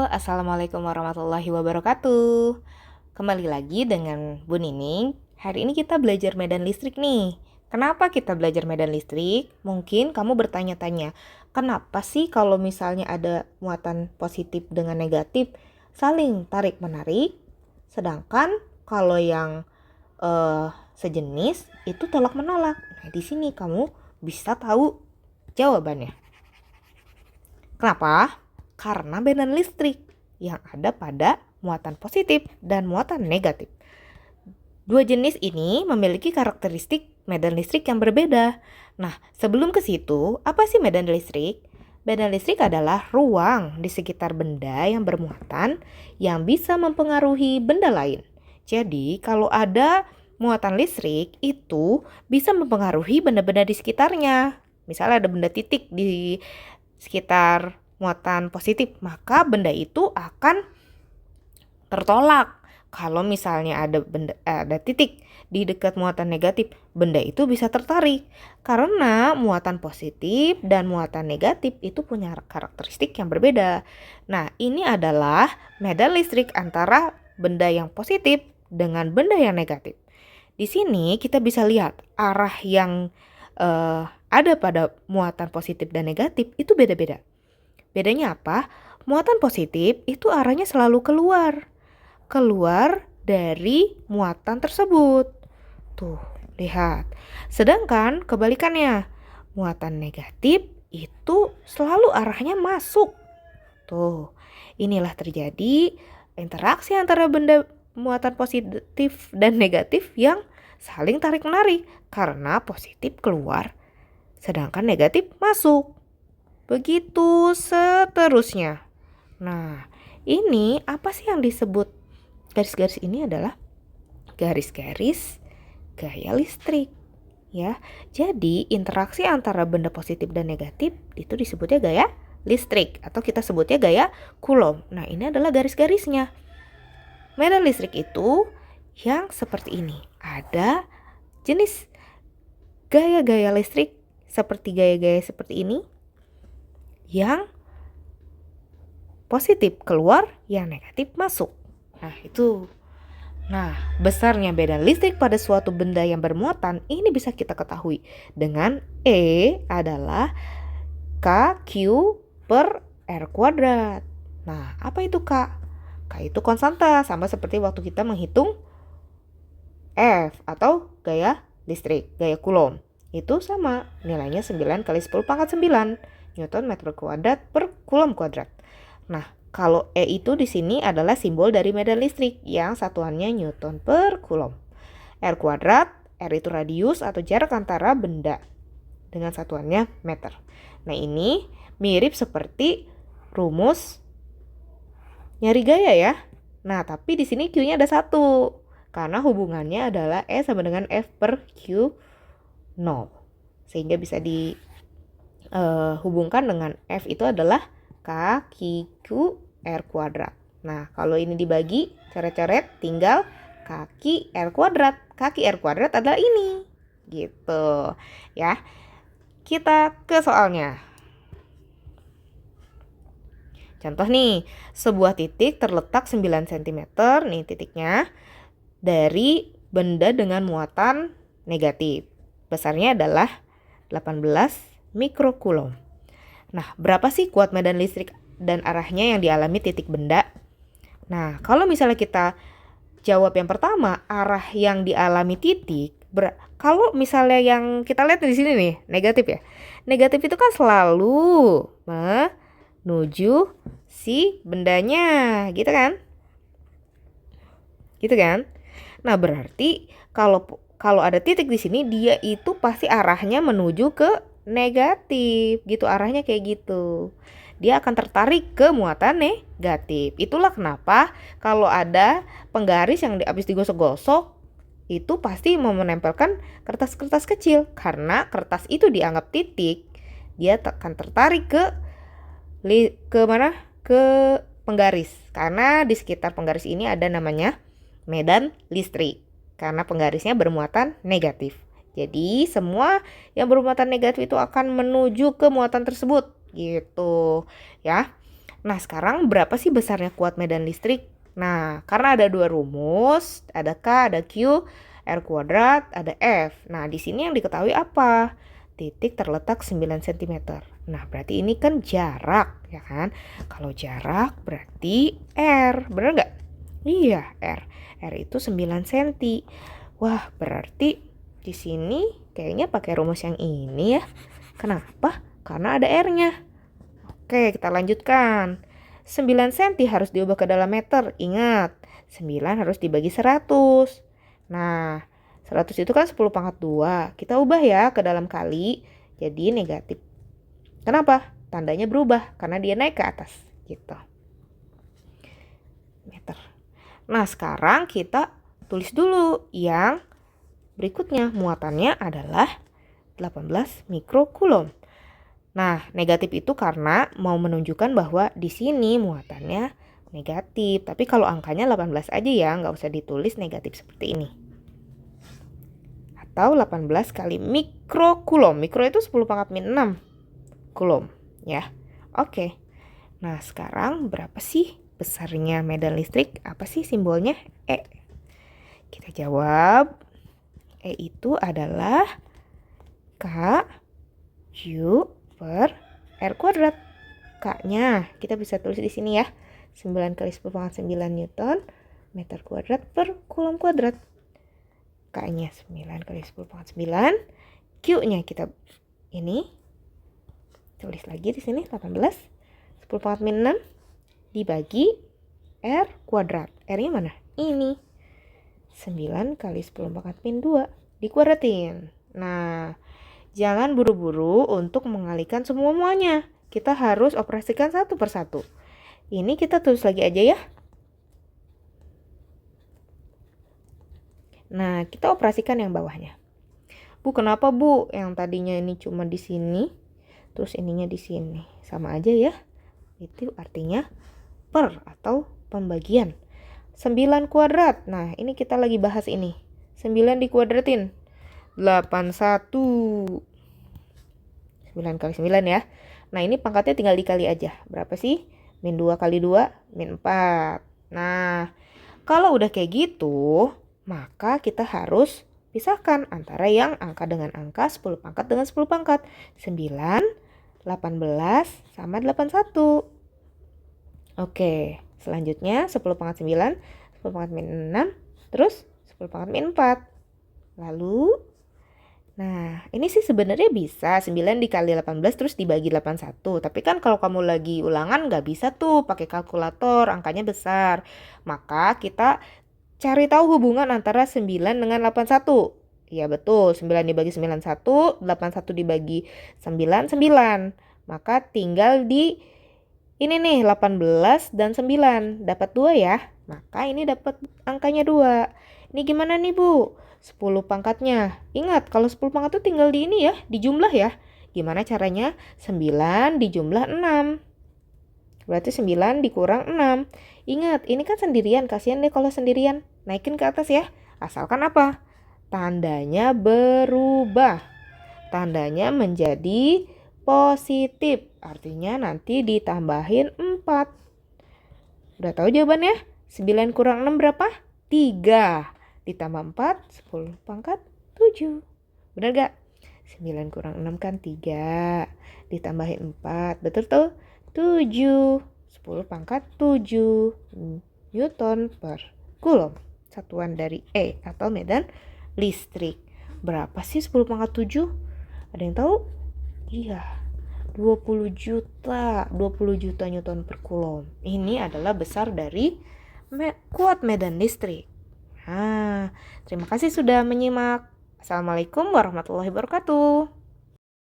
Assalamualaikum warahmatullahi wabarakatuh. Kembali lagi dengan Bu Nining. Hari ini kita belajar medan listrik nih. Kenapa kita belajar medan listrik? Mungkin kamu bertanya-tanya, kenapa sih kalau misalnya ada muatan positif dengan negatif saling tarik-menarik, sedangkan kalau yang sejenis itu tolak-menolak. Nah, di sini kamu bisa tahu jawabannya. Kenapa? Karena medan listrik yang ada pada muatan positif dan muatan negatif. Dua jenis ini memiliki karakteristik medan listrik yang berbeda. Nah, sebelum ke situ, apa sih medan listrik? Medan listrik adalah ruang di sekitar benda yang bermuatan yang bisa mempengaruhi benda lain. Jadi, kalau ada muatan listrik itu bisa mempengaruhi benda-benda di sekitarnya. Misalnya ada benda titik di sekitar muatan positif, maka benda itu akan tertolak. Kalau misalnya ada titik di dekat muatan negatif, benda itu bisa tertarik. Karena muatan positif dan muatan negatif itu punya karakteristik yang berbeda. Nah, ini adalah medan listrik antara benda yang positif dengan benda yang negatif. Di sini kita bisa lihat arah yang ada pada muatan positif dan negatif itu beda-beda. Bedanya apa? Muatan positif itu arahnya selalu keluar dari muatan tersebut. Tuh, lihat. Sedangkan kebalikannya, muatan negatif itu selalu arahnya masuk. Tuh, inilah terjadi interaksi antara benda muatan positif dan negatif yang saling tarik-menarik karena positif keluar sedangkan negatif masuk. Begitu seterusnya. Nah, ini apa sih yang disebut garis-garis ini adalah garis-garis gaya listrik. Ya, jadi interaksi antara benda positif dan negatif itu disebutnya gaya listrik atau kita sebutnya gaya Coulomb. Nah, ini adalah garis-garisnya. Medan listrik itu yang seperti ini. Ada jenis gaya-gaya listrik seperti gaya-gaya seperti ini yang positif keluar, yang negatif masuk. Nah, itu. Nah, besarnya medan listrik pada suatu benda yang bermuatan ini bisa kita ketahui dengan E adalah KQ per R kuadrat. Nah, apa itu K? K itu konstanta, sama seperti waktu kita menghitung F atau gaya listrik, gaya Coulomb. Itu sama, nilainya 9 kali 10 pangkat 9 Newton meter kuadrat per Coulomb kuadrat. Nah, kalau E itu di sini adalah simbol dari medan listrik yang satuannya Newton per Coulomb. R kuadrat, R itu radius atau jarak antara benda dengan satuannya meter. Nah, ini mirip seperti rumus nyari gaya ya. Nah, tapi di sini Q-nya ada 1 karena hubungannya adalah E sama dengan F per Q 0. Sehingga bisa dihubungkan dengan F itu adalah KQ R kuadrat. Nah, kalau ini dibagi coret-coret tinggal kaki R kuadrat. Kaki R kuadrat adalah ini. Gitu. Ya. Kita ke soalnya. Contoh nih, sebuah titik terletak 9 cm nih titiknya dari benda dengan muatan negatif. Besarnya adalah 18 mikrocoulomb. Nah, berapa sih kuat medan listrik dan arahnya yang dialami titik benda? Nah, kalau misalnya kita jawab yang pertama, arah yang dialami titik, kalau misalnya yang kita lihat di sini nih, negatif ya. Negatif itu kan selalu menuju si bendanya, gitu kan? Gitu kan? Nah, berarti kalau ada titik di sini, dia itu pasti arahnya menuju ke negatif, gitu, arahnya kayak gitu. Dia akan tertarik ke muatan negatif. Itulah kenapa kalau ada penggaris yang habis digosok-gosok, itu pasti mau menempelkan kertas-kertas kecil. Karena kertas itu dianggap titik, dia akan tertarik ke mana? Ke penggaris. Karena di sekitar penggaris ini ada namanya medan listrik. Karena penggarisnya bermuatan negatif. Jadi semua yang bermuatan negatif itu akan menuju ke muatan tersebut gitu ya. Nah, sekarang berapa sih besarnya kuat medan listrik? Nah, karena ada dua rumus, ada K, ada Q, R kuadrat, ada F. Nah, di sini yang diketahui apa? Titik terletak 9 cm. Nah, berarti ini kan jarak, ya kan? Kalau jarak berarti R, bener nggak? Iya, R. R itu 9 cm. Wah, berarti di sini kayaknya pakai rumus yang ini ya. Kenapa? Karena ada R-nya. Oke, kita lanjutkan. 9 cm harus diubah ke dalam meter. Ingat, 9 harus dibagi 100. Nah, 100 itu kan 10 pangkat 2. Kita ubah ya ke dalam kali, jadi negatif. Kenapa? Tandanya berubah, karena dia naik ke atas. Gitu. Meter. Nah, sekarang kita tulis dulu yang berikutnya. Muatannya adalah 18 mikrokulom. Nah, negatif itu karena mau menunjukkan bahwa di sini muatannya negatif. Tapi kalau angkanya 18 aja ya, nggak usah ditulis negatif seperti ini. Atau 18 kali mikrokulom. Mikro itu 10 pangkat min 6 kulom ya. Oke. Nah, sekarang berapa sih besarnya medan listrik? Apa sih simbolnya? E. Kita jawab. E itu adalah K Q per R kuadrat. K-nya kita bisa tulis di sini ya. 9 kali 10 pangkat 9 Newton meter kuadrat per kulom kuadrat. K-nya 9 kali 10 pangkat 9. Q-nya kita ini tulis lagi di sini 18 10 pangkat min 6 dibagi R kuadrat. R-nya mana? Ini. 9 kali 10 pangkat min 2 dikuadratin. Nah, jangan buru-buru untuk mengalihkan semuanya. Kita harus operasikan satu persatu. Ini kita tulis lagi aja ya. Nah, kita operasikan yang bawahnya. Bu, kenapa Bu? Yang tadinya ini cuma di sini, terus ininya di sini. Sama aja ya. Itu artinya per atau pembagian. 9 kuadrat. Nah, ini kita lagi bahas ini. 9 dikuadratin. 81. 9 kali 9 ya. Nah, ini pangkatnya tinggal dikali aja. Berapa sih? Min 2 kali 2, min 4. Nah, kalau udah kayak gitu, maka kita harus pisahkan antara yang angka dengan angka, 10 pangkat dengan 10 pangkat. 9, 18, sama 81. Oke, selanjutnya 10 pangkat 9, 10 pangkat min 6, terus 10 pangkat min 4. Lalu, nah ini sih sebenarnya bisa 9 dikali 18 terus dibagi 81. Tapi kan kalau kamu lagi ulangan nggak bisa tuh pakai kalkulator, angkanya besar. Maka kita cari tahu hubungan antara 9 dengan 81. Ya betul, 9 dibagi 91, 81 dibagi 9, 9. Maka tinggal di ini nih 18 dan 9. Dapat 2 ya. Maka ini dapat angkanya 2. Ini gimana nih Bu? 10 pangkatnya. Ingat kalau 10 pangkat itu tinggal di ini ya, dijumlah ya. Gimana caranya? 9 dijumlah 6. Berarti 9 dikurang 6. Ingat, ini kan sendirian. Kasihan deh kalau sendirian. Naikin ke atas ya. Asalkan apa? Tandanya berubah. Tandanya menjadi positif. Artinya nanti ditambahin 4. Udah tahu jawabannya? 9 kurang 6 berapa? 3. Ditambah 4, 10 pangkat 7. Bener gak? 9 kurang 6 kan 3. Ditambahin 4. Betul tuh? 7. 10 pangkat 7 Newton per kulom. Satuan dari E atau medan listrik. Berapa sih 10 pangkat 7? Ada yang tahu? Iya. 20 juta. 20 juta Newton per kulom. Ini adalah besar dari kuat medan listrik. Terima kasih sudah menyimak. Assalamualaikum warahmatullahi wabarakatuh.